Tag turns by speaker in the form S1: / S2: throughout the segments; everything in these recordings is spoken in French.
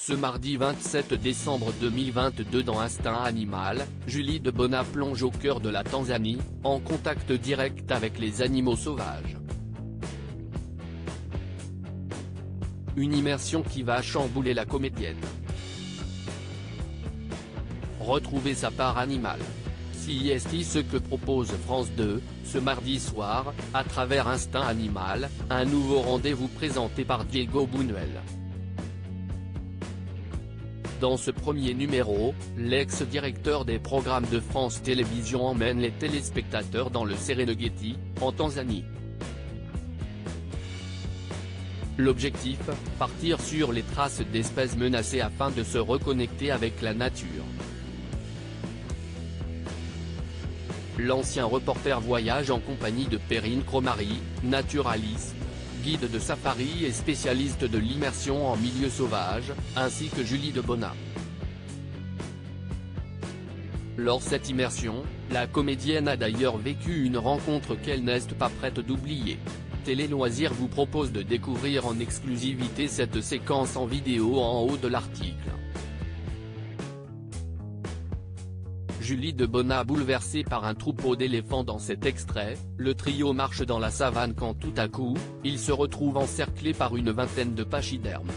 S1: Ce mardi 27 décembre 2022 dans Instinct Animal, Julie Debona plonge au cœur de la Tanzanie, en contact direct avec les animaux sauvages. Une immersion qui va chambouler la comédienne. Retrouvez sa part animale. C'est ce que propose France 2, ce mardi soir, à travers Instinct Animal, un nouveau rendez-vous présenté par Diego Buñuel. Dans ce premier numéro, l'ex-directeur des programmes de France Télévisions emmène les téléspectateurs dans le Serengeti, en Tanzanie. L'objectif, partir sur les traces d'espèces menacées afin de se reconnecter avec la nature. L'ancien reporter voyage en compagnie de Perrine Cromary, naturaliste, guide de safari et spécialiste de l'immersion en milieu sauvage, ainsi que Julie Debona. Lors de cette immersion, la comédienne a d'ailleurs vécu une rencontre qu'elle n'est pas prête d'oublier. Télé Loisirs vous propose de découvrir en exclusivité cette séquence en vidéo en haut de l'article. Julie Debona bouleversée par un troupeau d'éléphants dans cet extrait, le trio marche dans la savane quand tout à coup, il se retrouve encerclé par une vingtaine de pachydermes.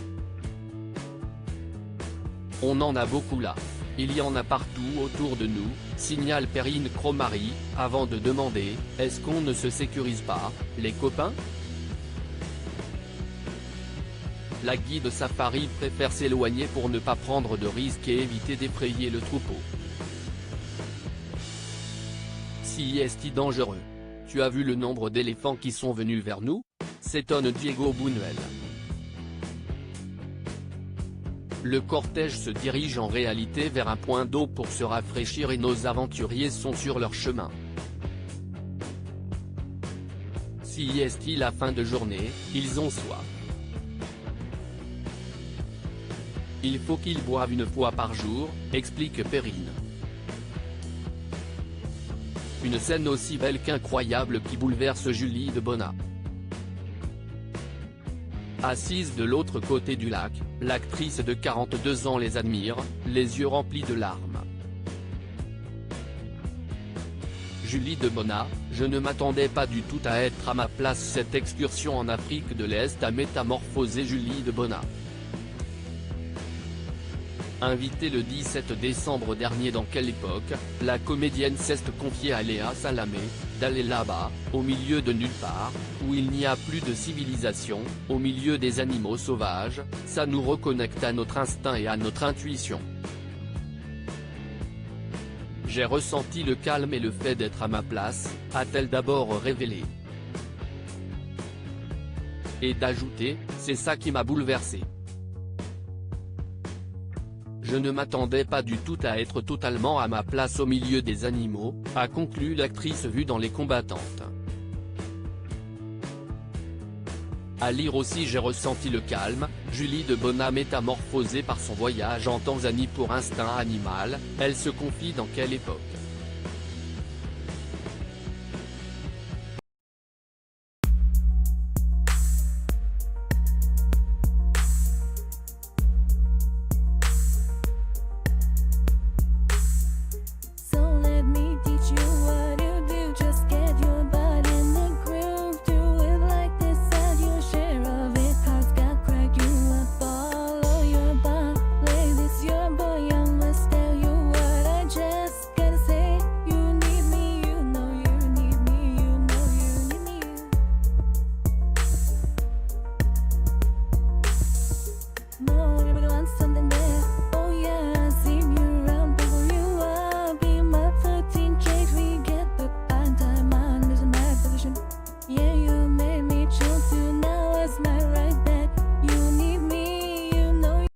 S1: On en a beaucoup là. Il y en a partout autour de nous, signale Perrine Cromary, avant de demander, est-ce qu'on ne se sécurise pas, les copains? La guide safari préfère s'éloigner pour ne pas prendre de risques et éviter d'effrayer le troupeau. C'est dangereux. Tu as vu le nombre d'éléphants qui sont venus vers nous? S'étonne Diego Buñuel. Le cortège se dirige en réalité vers un point d'eau pour se rafraîchir et nos aventuriers sont sur leur chemin. C'est la fin de journée, ils ont soif. Il faut qu'ils boivent une fois par jour, explique Perrine. Une scène aussi belle qu'incroyable qui bouleverse Julie Debona. Assise de l'autre côté du lac, l'actrice de 42 ans les admire, les yeux remplis de larmes. Julie Debona, je ne m'attendais pas du tout à être à ma place. Cette excursion en Afrique de l'Est a métamorphosé Julie Debona. Invitée le 17 décembre dernier dans Quelle époque, la comédienne s'est confiée à Léa Salamé, d'aller là-bas, au milieu de nulle part, où il n'y a plus de civilisation, au milieu des animaux sauvages, ça nous reconnecte à notre instinct et à notre intuition. J'ai ressenti le calme et le fait d'être à ma place, a-t-elle d'abord révélé. Et d'ajouter, c'est ça qui m'a bouleversée. Je ne m'attendais pas du tout à être totalement à ma place au milieu des animaux, a conclu l'actrice vue dans Les Combattantes. À lire aussi j'ai ressenti le calme, Julie Debona métamorphosée par son voyage en Tanzanie pour Instinct Animal, elle se confie dans Quelle époque.